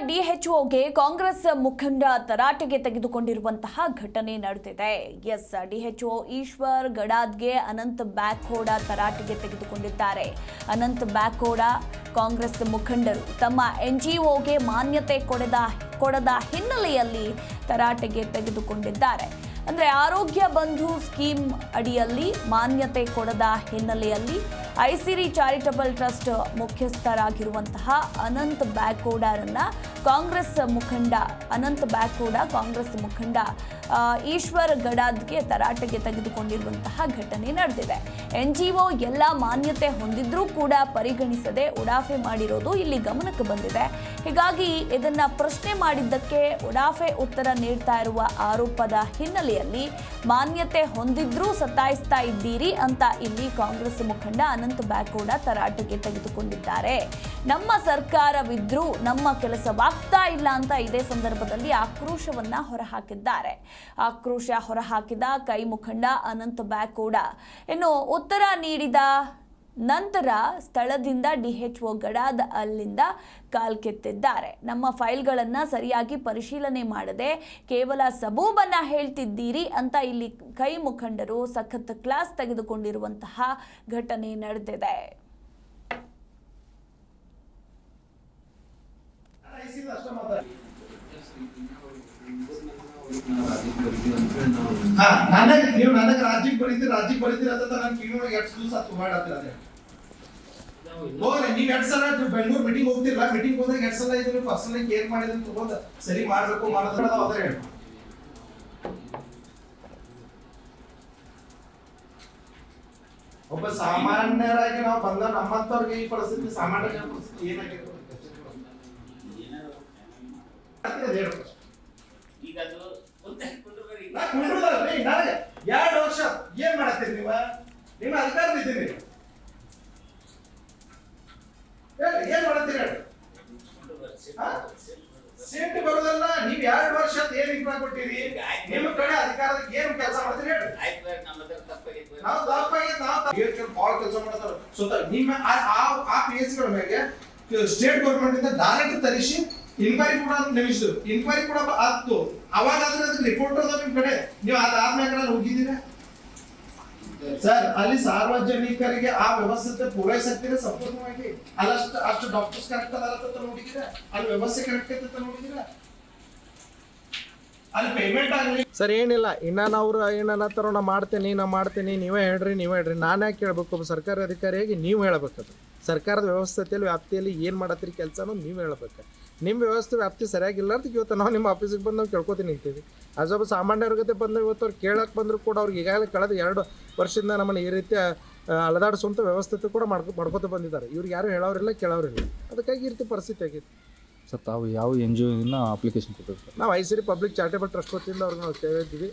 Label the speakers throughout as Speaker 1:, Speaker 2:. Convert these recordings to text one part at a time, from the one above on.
Speaker 1: ಡಿಎಚ್ಒಗೆ ಕಾಂಗ್ರೆಸ್ ಮುಖಂಡ ತರಾಟೆಗೆ ತೆಗೆದುಕೊಂಡಿರುವಂತಹ ಘಟನೆ ನಡೆದಿದೆ. ಎಸ್, ಡಿಎಚ್ಒ ಈಶ್ವರ್ ಗಡಾದ್ಗೆ ಅನಂತ್ ಬ್ಯಾಕ್ಹೋಡ ತರಾಟೆಗೆ ತೆಗೆದುಕೊಂಡಿದ್ದಾರೆ. ಅನಂತ್ ಬ್ಯಾಕ್ಹೋಡ ಕಾಂಗ್ರೆಸ್ ಮುಖಂಡರು ತಮ್ಮ ಎನ್ಜಿಒಗೆ ಮಾನ್ಯತೆ ಕೊಡದ ಹಿನ್ನೆಲೆಯಲ್ಲಿ ತರಾಟೆಗೆ ತೆಗೆದುಕೊಂಡಿದ್ದಾರೆ. ಅಂದರೆ ಆರೋಗ್ಯ ಬಂಧು ಸ್ಕೀಮ್ ಅಡಿಯಲ್ಲಿ ಮಾನ್ಯತೆ ಕೊಡದ ಹಿನ್ನೆಲೆಯಲ್ಲಿ ಐಸಿರಿ ಚಾರಿಟಬಲ್ ಟ್ರಸ್ಟ್ ಮುಖ್ಯಸ್ಥರಾಗಿರುವಂತಹ ಅನಂತ್ ಬ್ಯಾಕ್ಹೋಡರನ್ನ ಕಾಂಗ್ರೆಸ್ ಮುಖಂಡ ಈಶ್ವರ್ ಗಡಾದ್ಗೆ ತರಾಟೆಗೆ ತೆಗೆದುಕೊಂಡಿರುವಂತಹ ಘಟನೆ ನಡೆದಿದೆ. ಎನ್ಜಿಒ ಎಲ್ಲ ಮಾನ್ಯತೆ ಹೊಂದಿದ್ರೂ ಕೂಡ ಪರಿಗಣಿಸದೆ ಉಡಾಫೆ ಮಾಡಿರೋದು ಇಲ್ಲಿ ಗಮನಕ್ಕೆ ಬಂದಿದೆ. ಹೀಗಾಗಿ ಇದನ್ನ ಪ್ರಶ್ನೆ ಮಾಡಿದ್ದಕ್ಕೆ ಉಡಾಫೆ ಉತ್ತರ ನೀಡ್ತಾ ಇರುವ ಆರೋಪದ ಹಿನ್ನೆಲೆಯಲ್ಲಿ ಮಾನ್ಯತೆ ಹೊಂದಿದ್ರೂ ಸತಾಯಿಸ್ತಾ ಇದ್ದೀರಿ ಅಂತ ಇಲ್ಲಿ ಕಾಂಗ್ರೆಸ್ ಮುಖಂಡ ಅನಂತ್ ಬ್ಯಾಕ್ಹೋಡ ತರಾಟೆಗೆ ತೆಗೆದುಕೊಂಡಿದ್ದಾರೆ. ನಮ್ಮ ಸರ್ಕಾರವಿದ್ರೂ ನಮ್ಮ ಕೆಲಸವಾಗ್ತಾ ಇಲ್ಲ ಅಂತ ಇದೇ ಸಂದರ್ಭದಲ್ಲಿ ಆಕ್ರೋಶವನ್ನ ಹೊರಹಾಕಿದ್ದಾರೆ. ಆಕ್ರೋಶ ಹೊರಹಾಕಿದ ಕೈ ಮುಖಂಡ ಅನಂತ್ ಬ್ಯಾಕ್ಹೋಡ ಇನ್ನು ಉತ್ತರ ನೀಡಿದ ನಂತರ ಸ್ಥಳದಿಂದ ಡಿಎಚ್ಒ ಗಡಾದ್ ಅಲ್ಲಿಂದ ಕಾಲ್ಕೆತ್ತಿದ್ದಾರೆ. ನಮ್ಮ ಫೈಲ್ಗಳನ್ನು ಸರಿಯಾಗಿ ಪರಿಶೀಲನೆ ಮಾಡದೆ ಕೇವಲ ಸಬೂಬನ್ನ ಹೇಳ್ತಿದ್ದೀರಿ ಅಂತ ಇಲ್ಲಿ ಕೈ ಮುಖಂಡರು ಸಖತ್ ಕ್ಲಾಸ್ ತೆಗೆದುಕೊಂಡಿರುವಂತಹ ಘಟನೆ ನಡೆದಿದೆ.
Speaker 2: ನೀವು ನನಗೆ ರಾಜ್ಯಕ್ಕೆ ಬರೀತೀರ ಅಂತ ನಾನು ಕಿವಿಯೊಳಗೆ ಎಷ್ಟು ದಿವಸ ಮಾಡತ್ತಿರದೆ ಹೋಗ್ರಿ. ನೀವು 2 ಸಲ ಬೆಂಗಳೂರು ಮೀಟಿಂಗ್ ಹೋಗ್ತಿರಲ್ಲ, ಮೀಟಿಂಗ್ ಹೋದಾಗ 2 ಸಲ ಇದ್ರು ಪರ್ಸನಲ್ ಕೇರ್ ಮಾಡಿದ್ರೆ ತಗೊಂಡ್ ಸರಿ ಮಾಡ್ಬೇಕು ಮಾಡೋದ್ರ ಅದೇ ಹೇಳಿ. ಒಬ್ಬ ಸಾಮಾನ್ಯರಾಗಿ ನಾವು ಬಂದ ನಮ್ಮಂತವ್ರಿಗೆ ಈ ಪರಿಸ್ಥಿತಿ ಸಾಮಾನ್ಯ ಪರಿಸ್ಥಿತಿ ಏನಾಗಿದೆ ಈಗ ಅದು ನನಗೆ 2 ವರ್ಷ ಏನ್ ಮಾಡತ್ತೀರಿ ನೀವು? ನಿಮ್ಮ ಅಧಿಕಾರದಿದ್ದೀರಿ, ಏನ್ ಮಾಡತ್ತೀರಿ ಹೇಳಿ? ಸೀಟ್ ಬರೋದಲ್ಲ. ನೀವ್ 2 ವರ್ಷ ಏನ್ ಇಂಪ್ರೂವ್ ಕೊಟ್ಟಿರಿ? ನಿಮ್ಮ ಕಡೆ ಅಧಿಕಾರದ ಏನ್ ಕೆಲಸ ಮಾಡ್ತೀರಿ ಹೇಳಿ? ನಾವು ತಪ್ಪಾಗಿ ಭಾಳ ಕೆಲಸ ಮಾಡ್ತಾರ. ಸ್ವತಃ ನಿಮ್ಮ ಆ PSಗಳ ಮೇಲೆ ಸ್ಟೇಟ್ ಗೌರ್ಮೆಂಟ್ ಇಂದ ಡೈರೆಕ್ಟ್ ತರಿಸಿ ಇನ್ಕ್ವೈರಿ ಕೂಡ ನೇಮಿಸಿದ್ರು. ಇನ್ಕ್ವೈರಿ ಕೂಡ ಆಯ್ತು. ಅವಾಗ ಅದಕ್ಕೆ ರಿಪೋರ್ಟ್ ಅದ ನಿಮ್ ಕಡೆ. ನೀವು ಅದಾದ್ಮೇಲೆ ಹೋಗಿದ್ದೀರಾ ಸರ್? ಅಲ್ಲಿ ಸಾರ್ವಜನಿಕರಿಗೆ ಆ ವ್ಯವಸ್ಥೆ ಪೂರೈಸಕ್ತಿರ ಸಂಪೂರ್ಣವಾಗಿ ಅಷ್ಟು ಡಾಕ್ಟರ್ಸ್ ಕರೆಕ್ಟ್ ಅದಾರ ನೋಡಿದ್ದೀರಾ? ಅಲ್ಲಿ ವ್ಯವಸ್ಥೆ ಕರೆಕ್ಟ್ ಐತೆ ನೋಡಿದ್ದೀರಾ? ಅಲ್ಲಿ ಪೇಮೆಂಟ್ ಆಗಲಿ
Speaker 3: ಸರ್ ಏನಿಲ್ಲ. ಇನ್ನು ಅವ್ರು ಏನನ್ನತ್ತಾರೋ ನಾ ಮಾಡ್ತೀನಿ ನೀವೇ ಹೇಳ್ರಿ. ನಾನು ಯಾಕೆ ಹೇಳ್ಬೇಕು? ಒಬ್ಬ ಸರ್ಕಾರಿ ಅಧಿಕಾರಿಯಾಗಿ ನೀವು ಹೇಳ್ಬೇಕದು. ಸರ್ಕಾರದ ವ್ಯವಸ್ಥೆಯಲ್ಲಿ ವ್ಯಾಪ್ತಿಯಲ್ಲಿ ಏನು ಮಾಡತ್ತೀರಿ ಕೆಲಸ ಅನ್ನೋದು ನೀವು ಹೇಳ್ಬೇಕು. ನಿಮ್ಮ ವ್ಯವಸ್ಥೆ ವ್ಯಾಪ್ತಿ ಸರಿಯಾಗಿಲ್ಲ ಅಂತ ಇವತ್ತು ನಾವು ನಿಮ್ಮ ಆಫೀಸಿಗೆ ಬಂದು ನಾವು ಕೇಳ್ಕೊತೀನಿ ನಿಂತೀವಿ. ಒಬ್ಬ ಸಾಮಾನ್ಯರ ಜೊತೆ ಬಂದು ಇವತ್ತು ಅವ್ರು ಕೇಳಕ್ಕೆ ಬಂದರೂ ಕೂಡ ಅವ್ರಿಗೆ ಈಗಾಗಲೇ ಕಳೆದ 2 ವರ್ಷದಿಂದ ನಮ್ಮನ್ನು ಈ ರೀತಿ ಅಲದಾಡಿಸುವಂಥ ವ್ಯವಸ್ಥೆ ಕೂಡ ಮಾಡ್ಕೊತ ಬಂದಿದ್ದಾರೆ. ಇವ್ರಿಗೆ ಯಾರು ಹೇಳೋರಿಲ್ಲ ಕೇಳೋರಿಲ್ಲ. ಅದಕ್ಕಾಗಿ ಈ ರೀತಿ ಪರಿಸ್ಥಿತಿ ಆಗಿತ್ತು.
Speaker 4: ಸರ್ ತಾವು ಯಾವ NGOದಿಂದ ಅಪ್ಲಿಕೇಶನ್ ಕೊಟ್ಟಿರ್ತಾರೆ?
Speaker 3: ನಾವು ಐಸಿರಿ ಪಬ್ಲಿಕ್ ಚಾರಿಟಬಲ್ ಟ್ರಸ್ಟ್ ವತಿಯಿಂದ ಅವ್ರಿಗೆ ನಾವು ಕೇಳಿದ್ವಿ.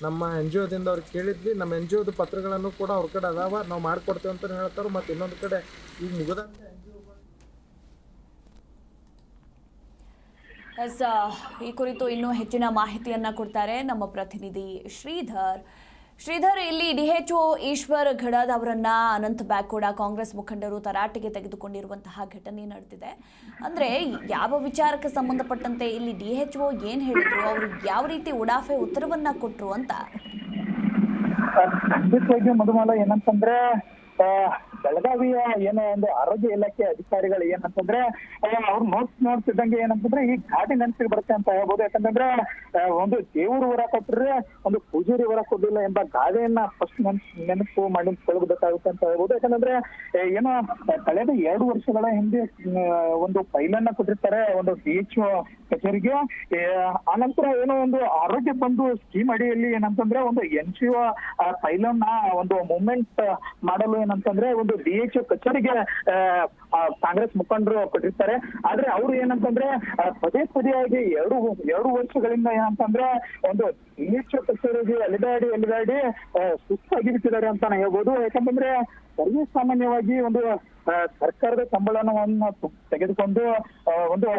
Speaker 3: ನಮ್ಮ NGOದಿಂದ ಅವ್ರಿಗೆ ಕೇಳಿದ್ವಿ. ನಮ್ಮ NGOದ ಪತ್ರಗಳನ್ನು ಕೂಡ ಅವ್ರ ಕಡೆ ಅದಾವ, ನಾವು ಮಾಡಿಕೊಡ್ತೇವೆ ಅಂತ ಹೇಳ್ತಾರೆ. ಮತ್ತು ಇನ್ನೊಂದು ಕಡೆ ಈಗ ಮುಗಿದಂತೆ
Speaker 1: ಈ ಕುರಿತು ಇನ್ನೂ ಹೆಚ್ಚಿನ ಮಾಹಿತಿಯನ್ನ ಕೊಡ್ತಾರೆ ನಮ್ಮ ಪ್ರತಿನಿಧಿ ಶ್ರೀಧರ್. ಇಲ್ಲಿ ಡಿಎಚ್ಒ ಈಶ್ವರ್ ಗಡಾದ್ ಅವರನ್ನ ಅನಂತ್ ಬ್ಯಾಕ್ಹೋಡ ಕಾಂಗ್ರೆಸ್ ಮುಖಂಡರು ತರಾಟೆಗೆ ತೆಗೆದುಕೊಂಡಿರುವಂತಹ ಘಟನೆ ನಡೆದಿದೆ. ಅಂದ್ರೆ ಯಾವ ವಿಚಾರಕ್ಕೆ ಸಂಬಂಧಪಟ್ಟಂತೆ ಇಲ್ಲಿ ಡಿಎಚ್ಒ ಏನ್ ಹೇಳಿದ್ರು, ಅವರು ಯಾವ ರೀತಿ ಉಡಾಫೆ ಉತ್ತರವನ್ನ ಕೊಟ್ರು ಅಂತ?
Speaker 5: ಖಂಡಿತವಾಗಿ ಮಧುಮಾಲ ಏನಂತಂದ್ರೆ ಬೆಳಗಾವಿಯ ಏನೋ ಒಂದು ಆರೋಗ್ಯ ಇಲಾಖೆ ಅಧಿಕಾರಿಗಳು ಏನಂತಂದ್ರೆ ಅವ್ರು ನೋಡ್ತಿದ್ದಂಗೆ ಏನಂತಂದ್ರೆ ಈ ಘಾಟಿ ನೆನಪಿಗೆ ಬರುತ್ತೆ ಅಂತ ಹೇಳ್ಬೋದು. ಯಾಕಂತಂದ್ರೆ ಒಂದು ದೇವರು ವರ ಕೊಟ್ಟರೆ ಒಂದು ಪೂಜಾರಿ ವರ ಕೊಡ್ಲಿಲ್ಲ ಎಂಬ ಗಾದೆಯನ್ನ ಫಸ್ಟ್ ನೆನಪು ಮಾಡಿಕೊಳ್ಳಬೇಕಾಗುತ್ತೆ ಅಂತ ಹೇಳ್ಬೋದು. ಯಾಕಂದ್ರೆ ಏನೋ ಕಳೆದ 2 ವರ್ಷಗಳ ಹಿಂದೆ ಒಂದು ಫೈಲನ್ನ ಕೊಟ್ಟಿರ್ತಾರೆ ಒಂದು DHO ಕಚೇರಿಗೆ. ಆನಂತರ ಏನೋ ಒಂದು ಆರೋಗ್ಯ ಬಂಧು ಸ್ಕೀಮ್ ಅಡಿಯಲ್ಲಿ ಏನಂತಂದ್ರೆ ಒಂದು NGO ಫೈಲನ್ನ ಒಂದು ಮೂವ್ಮೆಂಟ್ ಮಾಡಲು ಏನಂತಂದ್ರೆ ಒಂದು DHO ಕಚೇರಿಗೆ ಕಾಂಗ್ರೆಸ್ ಮುಖಂಡರು ಕೊಟ್ಟಿರ್ತಾರೆ. ಆದ್ರೆ ಅವರು ಏನಂತಂದ್ರೆ ಪದೇಯಾಗಿ 2 ವರ್ಷಗಳಿಂದ ಏನಂತಂದ್ರೆ ಒಂದು DHO ಕಚೇರಿಗೆ ಅಲಿದಾಡಿ ಸುಸ್ತಾಗಿ ಬಿಟ್ಟಿದ್ದಾರೆ ಅಂತಾನೆ ಹೇಳ್ಬೋದು. ಯಾಕಂತಂದ್ರೆ ಸರ್ವೇ ಸಾಮಾನ್ಯವಾಗಿ ಒಂದು ಸರ್ಕಾರದ ಸಂಬಳವನ್ನು ತೆಗೆದುಕೊಂಡು ಒಂದು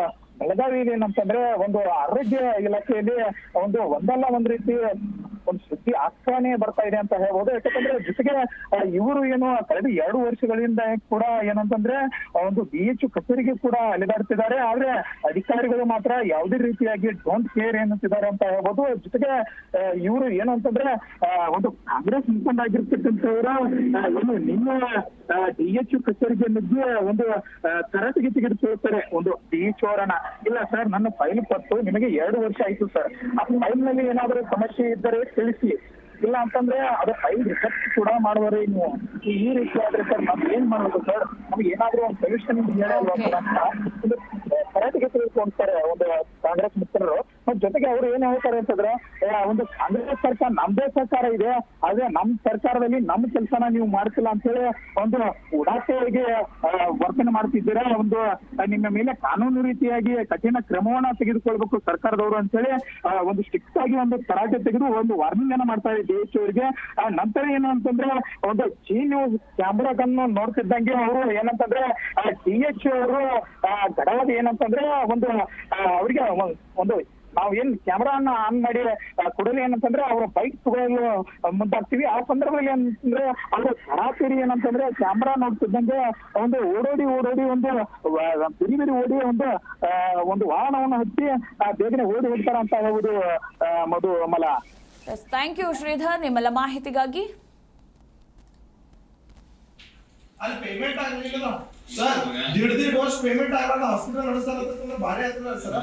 Speaker 5: ಬೆಳಗಾವಿಯಲ್ಲಿ ಏನಂತಂದ್ರೆ ಒಂದು ಆರೋಗ್ಯ ಇಲಾಖೆಯಲ್ಲಿ ಒಂದಲ್ಲ ಒಂದ್ ರೀತಿ ಒಂದು ಸುದ್ದಿ ಆಸ್ವಾನೆ ಬರ್ತಾ ಇದೆ ಅಂತ ಹೇಳ್ಬೋದು. ಯಾಕಂದ್ರೆ ಜೊತೆಗೆ ಇವರು ಏನು ಕಳೆದ 2 ವರ್ಷಗಳಿಂದ ಕೂಡ ಏನಂತಂದ್ರೆ ಒಂದು BHU ಕಚೇರಿಗೆ ಕೂಡ ಅಲೆದಾಡ್ತಿದ್ದಾರೆ. ಆದ್ರೆ ಅಧಿಕಾರಿಗಳು ಮಾತ್ರ ಯಾವುದೇ ರೀತಿಯಾಗಿ ಡೋಂಟ್ ಕೇರ್ ಎನ್ನುತ್ತಿದ್ದಾರೆ ಅಂತ ಹೇಳ್ಬೋದು. ಜೊತೆಗೆ ಇವರು ಏನು ಅಂತಂದ್ರೆ ಒಂದು ಕಾಂಗ್ರೆಸ್ ಮುಖಂಡರಾಗಿರ್ತಕ್ಕಂಥವ್ರು ಏನು ನಿಮ್ಮ DHU ಕಚೇರಿಗೆ ನುಗ್ಗಿ ಒಂದು ತರಟಿಗೆ ತೆಗೆದುಕೊಳ್ತಾರೆ ಒಂದು DHU ಅವರನ್ನ. ಇಲ್ಲ ಸರ್, ನನ್ನ ಫೈಲ್ ಕೊಟ್ಟು ನಿಮಗೆ 2 ವರ್ಷ ಆಯ್ತು ಸರ್, ಆ ಫೈಲ್ ನಲ್ಲಿ ಏನಾದರೂ ಸಮಸ್ಯೆ ಇದ್ದರೆ ತಿಳಿಸಿ, ಇಲ್ಲ ಅಂತಂದ್ರೆ ಅದು ಫೈಲ್ ರಿಜೆಕ್ಟ್ ಕೂಡ ಮಾಡುವರೆ ನೀವು. ಈ ರೀತಿ ಆದ್ರೆ ಸರ್ ನಮ್ಗೆ ಏನ್ ಮಾಡ್ಬೇಕು ಸರ್, ನಮ್ಗೆ ಏನಾದ್ರೂ ಒಂದು ಸೊಲ್ಯೂಷನ್ ಕರೆಕ್ಟ್ಗೆ ತಿಳ್ಕೊಂತಾರೆ ಒಂದು ಕಾಂಗ್ರೆಸ್ ಮಿತ್ರರು. ಮತ್ ಜೊತೆಗೆ ಅವ್ರು ಏನ್ ಹೇಳ್ತಾರೆ ಅಂತಂದ್ರೆ ಒಂದು ಕಾಂಗ್ರೆಸ್ ಸರ್ಕಾರ ನಮ್ದೇ ಸರ್ಕಾರ ಇದೆ, ಆದ್ರೆ ನಮ್ ಸರ್ಕಾರದಲ್ಲಿ ನಮ್ ಕೆಲಸನ ನೀವು ಮಾಡ್ತಿಲ್ಲ ಅಂತ ಹೇಳಿ ಒಂದು ಉಡಾಟೆಗೆ ವರ್ತನೆ ಮಾಡ್ತಿದ್ದೀರಾ. ಒಂದು ನಿಮ್ಮ ಮೇಲೆ ಕಾನೂನು ರೀತಿಯಾಗಿ ಕಠಿಣ ಕ್ರಮವನ್ನ ತೆಗೆದುಕೊಳ್ಬೇಕು ಸರ್ಕಾರದವರು ಅಂತ ಹೇಳಿ ಒಂದು ಸ್ಟ್ರಿಕ್ಟ್ ಆಗಿ ಒಂದು ತರಾಟೆ ತೆಗೆದು ಒಂದು ವಾರ್ನಿಂಗ್ ಅನ್ನ ಮಾಡ್ತಾರೆ DHU ಅವರಿಗೆ. ನಂತರ ಏನು ಅಂತಂದ್ರೆ ಒಂದು ಜಿ ನ್ಯೂಸ್ ಕ್ಯಾಮ್ರಾಗನ್ನು ನೋಡ್ತಿದ್ದಂಗೆ ಅವರು ಏನಂತಂದ್ರೆ DHU ಅವರು ಗಡವಾದ ಏನಂತಂದ್ರೆ ಒಂದು ಅವ್ರಿಗೆ ಒಂದು ನಾವು ಏನ್ ಕ್ಯಾಮ್ರಾನ ಆನ್ ಮಾಡಿ ಕೂಡಲೇ ಏನಂತಂದ್ರೆ ಅವ್ರ ಬೈಕ್ ತಗೊಳ್ಳಲು ಮುಂದಾಗ್ತೀವಿ. ಆ ಸಂದರ್ಭದಲ್ಲಿ ಏನಂತಂದ್ರೆ ಅವ್ರ ಸರಾಸರಿ ಏನಂತಂದ್ರೆ ಕ್ಯಾಮ್ರಾ ನೋಡ್ತಿದ್ದಂಗೆ ಒಂದು ಓಡೋಡಿ ಒಂದು ಬಿರಿ ಓಡಿ ಒಂದು ವಾಹನವನ್ನು ಹಚ್ಚಿ ಬೇಗನೆ ಓಡಿ ಹೋಗ್ತಾರ ಅಂತ ಹೇಳ್ಬೋದು ಮಧುಮಲ.
Speaker 1: ಥ್ಯಾಂಕ್ ಯು ಶ್ರೀಧರ್ ನಿಮ್ಮೆಲ್ಲ ಮಾಹಿತಿಗಾಗಿ.
Speaker 2: ಅಲ್ಲಿ ಪೇಮೆಂಟ್ ಆಗಲಿಲ್ಲ ಸರ್, 1.5 ವರ್ಷ ಪೇಮೆಂಟ್ ಆಗಲ್ಲ, ಹಾಸ್ಪಿಟಲ್ ನಡೆಸ್ತಾರ ಭಾರಿ ಆಗ್ತದ ಸರ್.